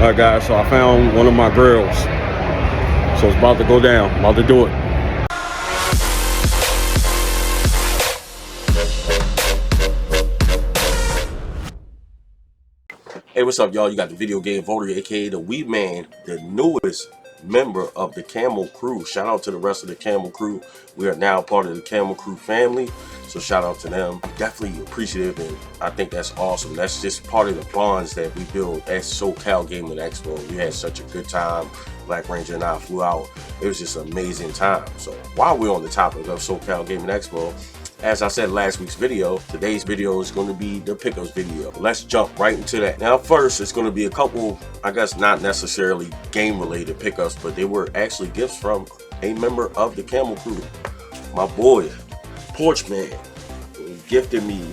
Alright guys, so I found one of my grills. So it's about to go down, about to do it. Hey, what's up, y'all? You got the VideoGameVotary, aka the Wee Man, the newest member of the Camel Crew. Shout out to the rest of the Camel Crew. We are now part of the Camel Crew family, so shout out to them. I'm definitely appreciative, and I think that's awesome. That's just part of the bonds that we build at SoCal Gaming Expo. We had such a good time. BlakRanger and I flew out. It was just an amazing time. So while we're on the topic of SoCal Gaming Expo, as I said in last week's video, today's video is going to be the pickups video. Let's jump right into that. Now first, it's going to be a couple, I guess not necessarily game related pickups, but they were actually gifts from a member of the Camel Crew. My boy, Porch Man, gifted me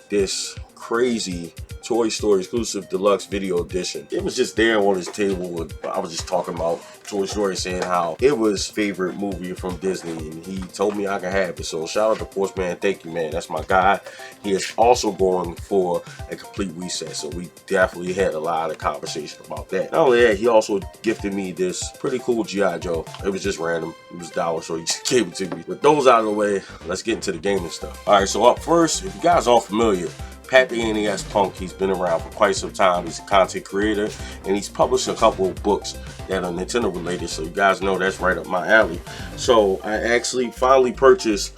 this crazy Toy Story exclusive deluxe video edition. It was just there on his table, and I was just talking about Toy Story, saying how it was favorite movie from Disney, and he told me I could have it. So shout out to Porch Man, thank you, man. That's my guy. He is also going for a complete reset, so we definitely had a lot of conversation about that. Not only that, he also gifted me this pretty cool G.I. Joe. It was just random. It was $1, so he just gave it to me. With those out of the way, let's get into the gaming stuff. All right, so up first, if you guys aren't familiar, Pat the NES Punk, he's been around for quite some time. He's a content creator, and he's published a couple of books that are Nintendo related, so you guys know that's right up my alley. So I actually finally purchased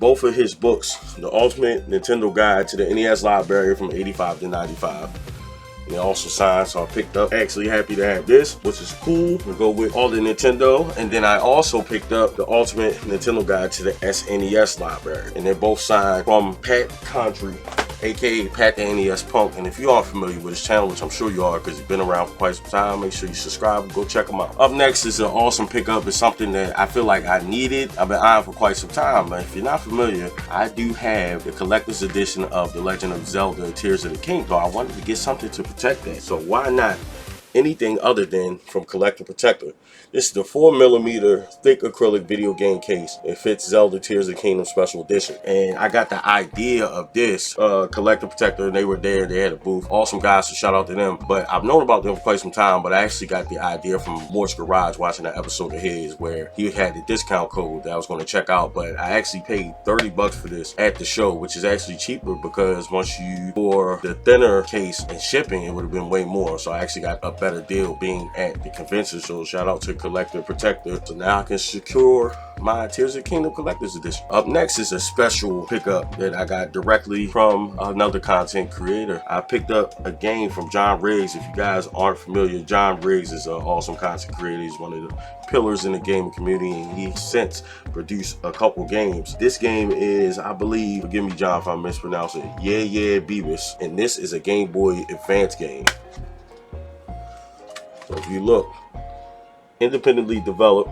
both of his books, the Ultimate Nintendo Guide to the NES Library from 85 to 95. And also signed, so I picked up. Actually happy to have this, which is cool to go with all the Nintendo. And then I also picked up the Ultimate Nintendo Guide to the SNES Library, and they're both signed from Pat Country, aka Pat the NES Punk. And if you aren't familiar with his channel, which I'm sure you are because he's been around for quite some time, make sure you subscribe and go check him out. Up next is an awesome pickup. It's something that I feel like I needed. I've been eyeing for quite some time. But if you're not familiar, I do have the collector's edition of The Legend of Zelda Tears of the Kingdom. I wanted to get something to protect that, so why not anything other than from Collector Protector. This is the 4mm thick acrylic video game case. It fits Zelda Tears of the Kingdom Special Edition. And I got the idea of this Collector Protector. They were there, they had a booth. Awesome guys, so shout out to them. But I've known about them for quite some time, but I actually got the idea from Morse Garage watching that episode of his where he had the discount code that I was going to check out. But I actually paid 30 bucks for this at the show, which is actually cheaper because once you for the thinner case and shipping, it would have been way more. So I actually got a better deal being at the convention. So shout out to Collector Protector. So now I can secure my Tears of the Kingdom Collector's Edition. Up next is a special pickup that I got directly from another content creator. I picked up a game from John Riggs. If you guys aren't familiar, John Riggs is an awesome content creator. He's one of the pillars in the gaming community, and he's since produced a couple games. This game is, I believe, forgive me John if I'm mispronouncing it, Yeah Beavis, and this is a Game Boy Advance game. So if you look, independently developed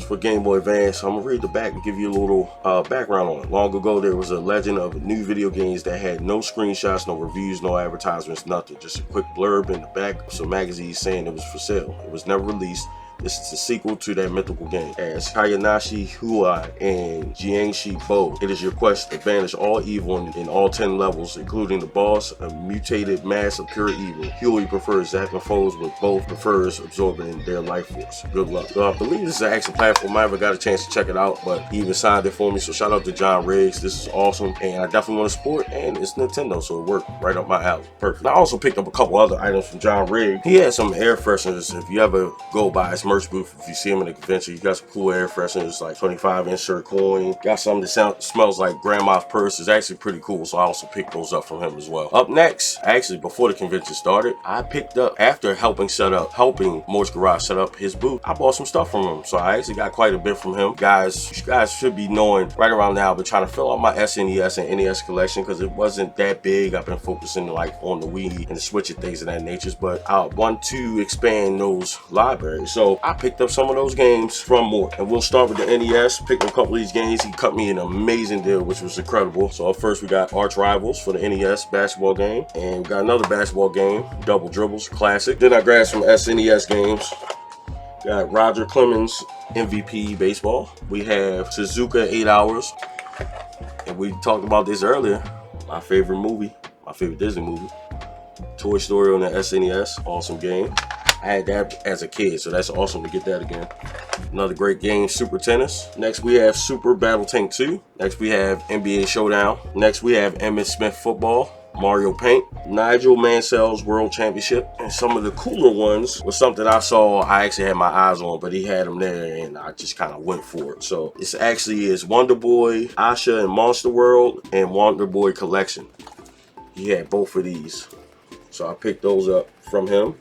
for Game Boy Advance. I'm gonna read the back and give you a little background on it. Long ago, there was a legend of new video games that had no screenshots, no reviews, no advertisements, nothing. Just a quick blurb in the back of some magazines saying it was for sale. It was never released. This is the sequel to that mythical game. As Kayanashi Huai and Jiangshi Bo, it is your quest to banish all evil in all 10 levels, including the boss, a mutated mass of pure evil. Huey prefers zapping foes, with both prefers absorbing their life force. Good luck. So I believe this is an action platform. I never got a chance to check it out, but he even signed it for me. So shout out to John Riggs. This is awesome, and I definitely want to support, and it's Nintendo, so it worked right up my alley. Perfect. I also picked up a couple other items from John Riggs. He had some air fresheners. If you ever go by his merch booth, if you see him in the convention, he got some cool air fresheners, like 25 insert coin. Got something that smells like grandma's purse. It's actually pretty cool, so I also picked those up from him as well. Up next, actually before the convention started, I picked up, after helping Morse Garage set up his booth, I bought some stuff from him. So I actually got quite a bit from him. Guys, you guys should be knowing right around now, I've been trying to fill out my SNES and NES collection because it wasn't that big. I've been focusing like on the Wii and the Switch and things of that nature, but I want to expand those libraries. So I picked up some of those games from Mort, and we'll start with the NES. Picked up a couple of these games. He cut me an amazing deal, which was incredible. So up first we got Arch Rivals for the NES basketball game, and we got another basketball game, Double Dribbles, classic. Then I grabbed some SNES games. Got Roger Clemens MVP baseball. We have Suzuka 8 Hours, and we talked about this earlier. My favorite movie, my favorite Disney movie, Toy Story on the SNES, awesome game. I had that as a kid, so that's awesome to get that again. Another great game, Super Tennis. Next we have Super Battle Tank 2. Next we have NBA Showdown. Next we have Emmitt Smith Football, Mario Paint, Nigel Mansell's World Championship. And some of the cooler ones was something I saw I actually had my eyes on, but he had them there and I just kind of went for it. So it's actually is Wonder Boy, Asha and Monster World, and Wonder Boy Collection. He had both of these. So I picked those up from him.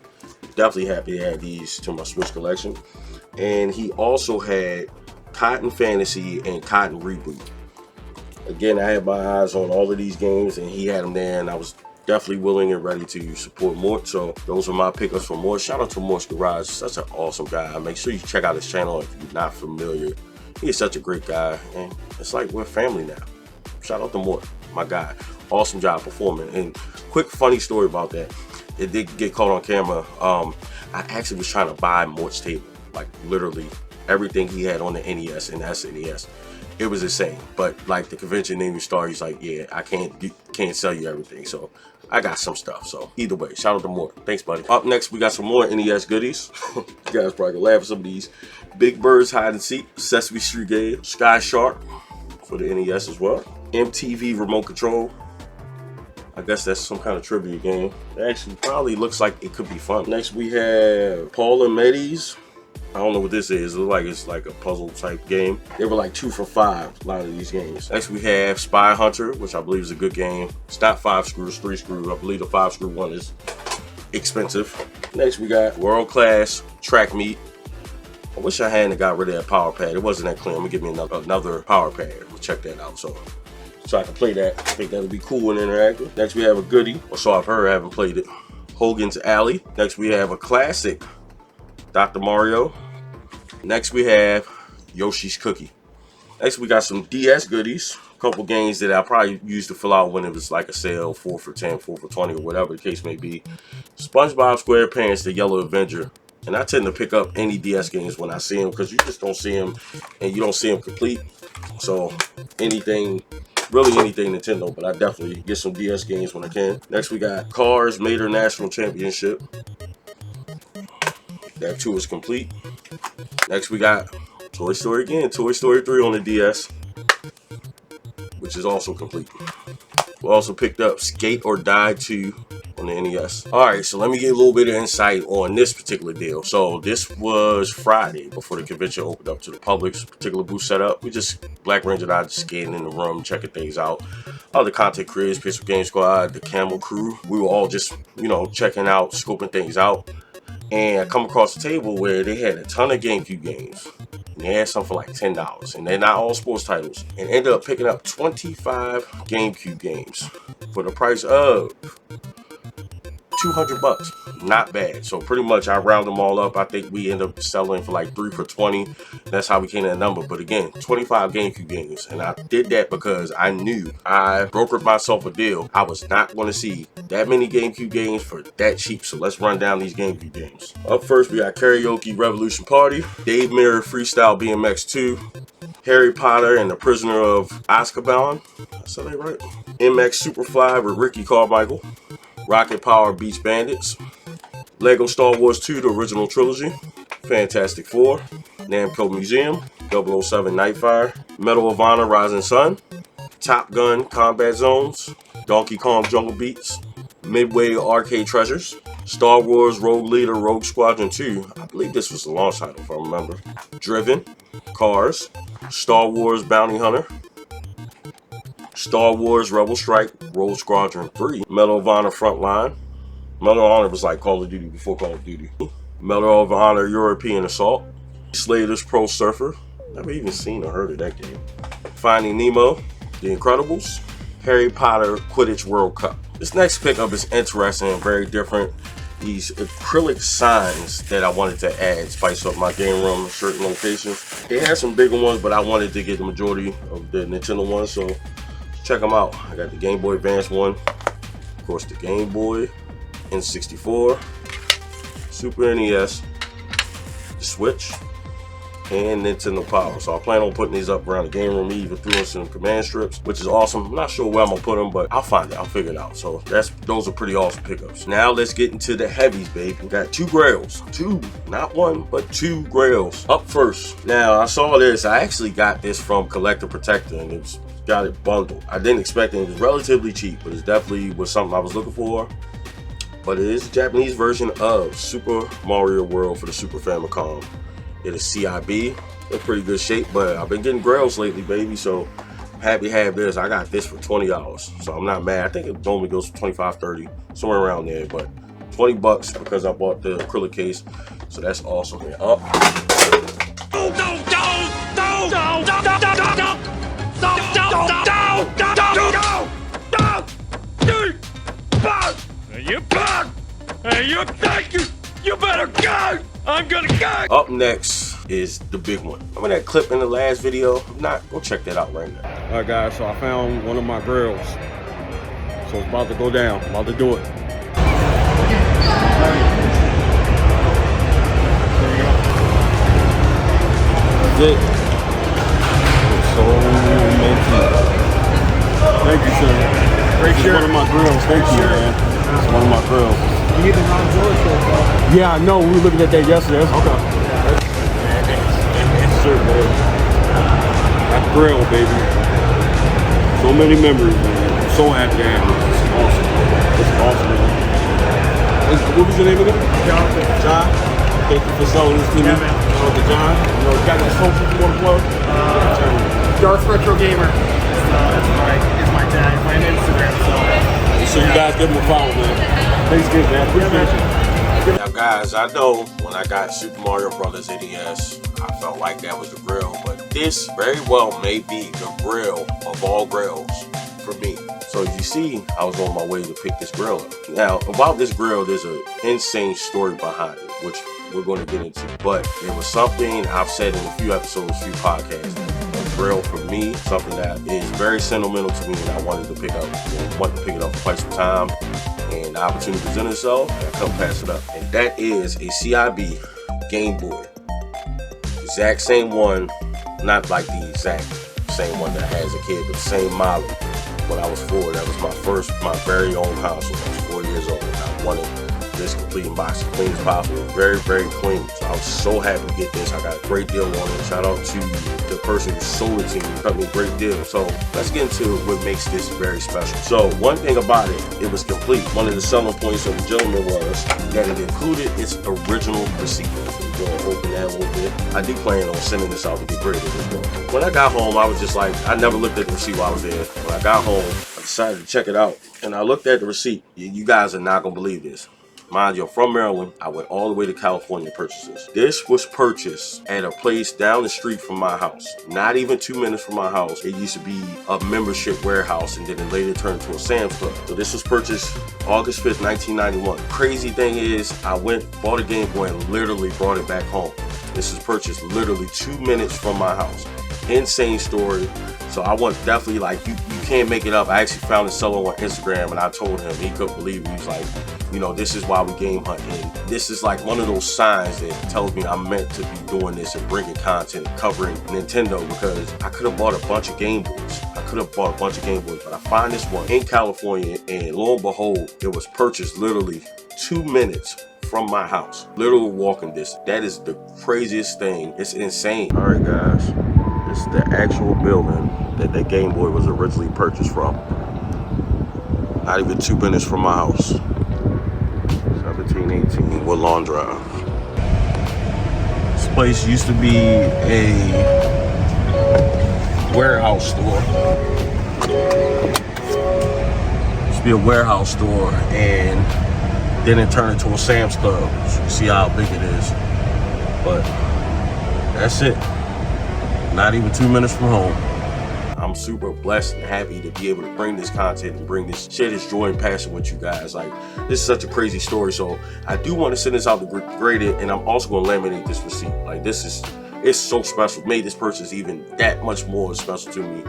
Definitely happy to add these to my Switch collection. And he also had Cotton Fantasy and Cotton Reboot. Again, I had my eyes on all of these games and he had them there, and I was definitely willing and ready to support Mort. So those are my pickups for Mort. Shout out to Mort's Garage, such an awesome guy. Make sure you check out his channel if you're not familiar. He is such a great guy, and it's like we're family now. Shout out to Mort, my guy. Awesome job performing. And quick funny story about that. It did get caught on camera. I actually was trying to buy Mort's table, like literally everything he had on the NES and SNES. It was insane, but like the convention name started, he's like, yeah, I can't sell you everything, so I got some stuff. So either way, shout out to Mort. Thanks, buddy. Up next, we got some more NES goodies. You guys probably gonna laugh at some of these. Big Bird's Hide and Seek, Sesame Street game, Sky Shark for the NES as well. MTV Remote Control. I guess that's some kind of trivia game. It actually probably looks like it could be fun. Next we have Paul and Meddy's. I don't know what this is. It looks like it's like a puzzle type game. They were like 2 for $5, a lot of these games. Next we have Spy Hunter, which I believe is a good game. It's not 5 screws, 3 screws. I believe the 5 screw one is expensive. Next we got World Class Track Meet. I wish I hadn't got rid of that power pad. It wasn't that clean. I'm gonna give me another power pad. We'll check that out. So I can play that. I think that'll be cool and interactive. Next we have a goodie, or so I've heard, I haven't played it. Hogan's Alley. Next we have a classic, Dr. Mario. Next we have Yoshi's Cookie. Next we got some DS goodies. A couple games that I probably used to fill out when it was like a sale, 4 for 10, 4 for 20, or whatever the case may be. SpongeBob SquarePants, The Yellow Avenger. And I tend to pick up any DS games when I see them, because you just don't see them and you don't see them complete. So anything, really anything Nintendo, but I definitely get some DS games when I can. Next we got Cars Mater National Championship. That too is complete. Next we got Toy Story again, Toy Story 3 on the DS, which is also complete. We also picked up Skate or Die 2 on the NES. Alright, so let me get a little bit of insight on this particular deal. So this was Friday before the convention opened up to the public. This particular booth set up. We just, BlakRanger and I just skating in the room, checking things out. All the content creators, Pixel Game Squad, the Camel crew, we were all just, you know, checking out, scoping things out. And I come across a table where they had a ton of GameCube games. And they had some for like $10. And they're not all sports titles. And ended up picking up 25 GameCube games for the price of $200. Not bad. So pretty much I round them all up. I think we end up selling for like 3 for 20. That's how we came to that number. But again, 25 GameCube games. And I did that because I knew I brokered myself a deal. I was not going to see that many GameCube games for that cheap. So let's run down these GameCube games. Up first, we got Karaoke Revolution Party, Dave Mirror Freestyle BMX 2, Harry Potter and the Prisoner of Azkaban. I said that right. MX Superfly with Ricky Carmichael, Rocket Power Beach Bandits, Lego Star Wars 2, the original trilogy, Fantastic Four, Namco Museum, 007 Nightfire, Medal of Honor Rising Sun, Top Gun Combat Zones, Donkey Kong Jungle Beats, Midway Arcade Treasures, Star Wars Rogue Leader Rogue Squadron 2, I believe this was the launch title if I remember, Driven, Cars, Star Wars Bounty Hunter, Star Wars Rebel Strike Rogue Squadron 3, Medal of Honor Frontline. Medal of Honor was like Call of Duty before Call of Duty. Medal of Honor European Assault, Slater's Pro Surfer. Never even seen or heard of that game. Finding Nemo, The Incredibles, Harry Potter Quidditch World Cup. This next pickup is interesting and very different. These acrylic signs that I wanted to add, spice up my game room in certain locations. They had some bigger ones, but I wanted to get the majority of the Nintendo ones, so check them out. I got the Game Boy Advance one, of course the Game Boy, N64, Super NES, the Switch, and Nintendo Power. So I plan on putting these up around the game room. Even threw in some command strips, which is awesome. I'm not sure where I'm gonna put them, but I'll find it. I'll figure it out. So those are pretty awesome pickups. Now let's get into the heavies, baby. We got 2 grails, 2, not 1, but 2 grails. Up first. Now I saw this. I actually got this from Collector Protector, and it's got it bundled. I didn't expect it. It was relatively cheap, but it definitely was something I was looking for. But it is a Japanese version of Super Mario World for the Super Famicom. It is CIB. In pretty good shape, but I've been getting grails lately, baby, so I'm happy to have this. I got this for $20, so I'm not mad. I think it normally goes for $25, $30, somewhere around there, but $20 because I bought the acrylic case, so that's awesome. And up. You better go! I'm gonna go! Up next is the big one. Remember that clip in the last video? Go check that out right now. All right, guys, so I found one of my grails. So it's about to go down. I'm about to do it. That's it. It's so minty. Thank you, sir. Great shirt. One of my grills. Thank you, man. It's one of my grills. You get the Ron George shirt, bro. Yeah, I know. We were looking at that yesterday. Okay. That's it, man. That grill, baby. So many memories, man. I'm so happy to have this. It's awesome. It's awesome, man. What was your name again? John. Thank you for selling this to me. Yeah, man. John. You know, got any social you want to plug? Darth Retro Gamer. That's my tag, my Instagram. So you guys give him a follow, man. Thanks, good, man. Appreciate you. Now, guys, I know when I got Super Mario Brothers NES, I felt like that was the grill, but this very well may be the grill of all grills for me. So as you see, I was on my way to pick this grill up. Now, about this grill, there's an insane story behind it, which we're going to get into. But it was something I've said in a few episodes, a few podcasts. A grill for me, something that is very sentimental to me, and I wanted to pick up. I wanted to pick it up for quite some time, and the opportunity presented itself, and I come pass it up. And that is a CIB Game Boy. Exact same one, not like the exact same one that I had as a kid, but the same model. When I was 4, that was my very own console. I was 4 years old, and I wanted this complete in box, as clean as possible. Very, very clean. So I was so happy to get this. I got a great deal on it. Shout out to the person who sold it to me. Cut me a great deal. So let's get into what makes this very special. So one thing about it, it was complete. One of the selling points of the gentleman was that it included its original receipt. We're going to open that a little bit. I do plan on sending this out to get graded as well. When I got home, I was just like, I never looked at the receipt while I was there. When I got home, I decided to check it out. And I looked at the receipt. You guys are not going to believe this. Mind you, I'm from Maryland. I went all the way to California to purchase this. This was purchased at a place down the street from my house. Not even 2 minutes from my house. It used to be a membership warehouse, and then it later turned to a Sam's Club. So this was purchased August 5th, 1991. Crazy thing is, I went, bought a Game Boy, and literally brought it back home. This was purchased literally 2 minutes from my house. Insane story. So I want definitely, like, you can't make it up. I actually found this seller on Instagram, and I told him, he couldn't believe it. He was like, you know, this is why we game hunt, and this is like one of those signs that tells me I'm meant to be doing this and bringing content, covering Nintendo, because I could have bought a bunch of Game Boys. But I find this one in California, and lo and behold, it was purchased literally 2 minutes from my house. Literal walking distance. That is the craziest thing. It's insane. All right, guys. This is the actual building that that Game Boy was originally purchased from. Not even 2 minutes from my house. 1718 Woodlawn Drive. This place used to be a warehouse store. And then it turned into a Sam's Club. So you can see how big it is. But that's it. Not even 2 minutes from home. I'm super blessed and happy to be able to bring this content and share this joy and passion with you guys. Like, this is such a crazy story. So I do want to send this out to grade it, and I'm also going to laminate this receipt. Like, it's so special. Made this purchase even that much more special to me.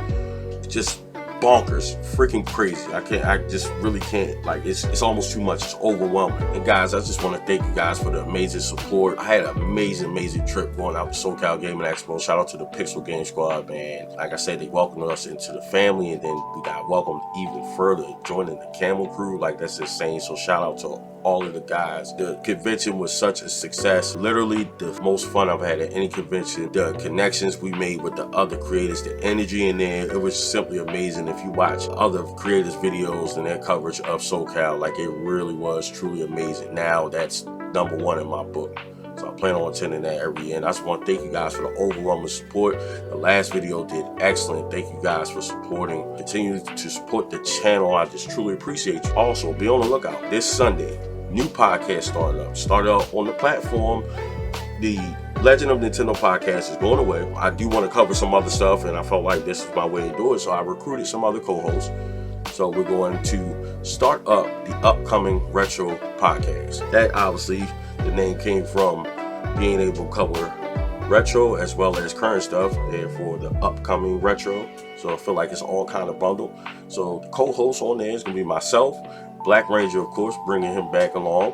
Just bonkers, freaking crazy. I just really can't, like, it's almost too much. It's overwhelming. And guys, I just want to thank you guys for the amazing support. I had an amazing trip going out to SoCal Gaming Expo. Shout out to the Pixel Game Squad, man. Like I said, they welcomed us into the family, and then we got welcomed even further, joining the Camel Crew. Like, that's insane. So shout out to all of the guys. The convention was such a success. Literally the most fun I've had at any convention. The connections we made with the other creators, the energy in there, it was simply amazing. If you watch other creators' videos and their coverage of SoCal, like, it really was truly amazing. Now that's #1 in my book. So I plan on attending that every year. And I just want to thank you guys for the overwhelming support. The last video did excellent. Thank you guys for supporting. Continue to support the channel. I just truly appreciate you. Also, be on the lookout. This Sunday, new podcast started up on the platform. The Legend of Nintendo podcast is going away. I do want to cover some other stuff, and I felt like this is my way to do it. So I recruited some other co-hosts. So we're going to start up the upcoming retro podcast. That obviously, the name came from being able to cover retro as well as current stuff, therefore the upcoming retro. So I feel like it's all kind of bundled. So the co-host on there is going to be myself, BlakRanger, of course, bringing him back along.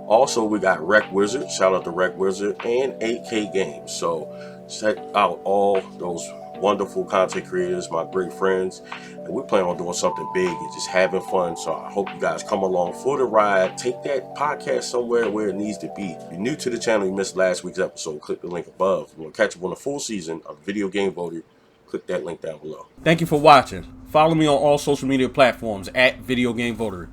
Also, we got Rec Wizard, shout out to Rec Wizard, and AK Games. So check out all those wonderful content creators, my great friends, and we plan on doing something big and just having fun. So I hope you guys come along for the ride. Take that podcast somewhere where it needs to be. If you're new to the channel, you missed last week's episode, click the link above. If you want to catch up on the full season of Video Game Voter, click that link down below. Thank you for watching. Follow me on all social media platforms at Video Game Votary.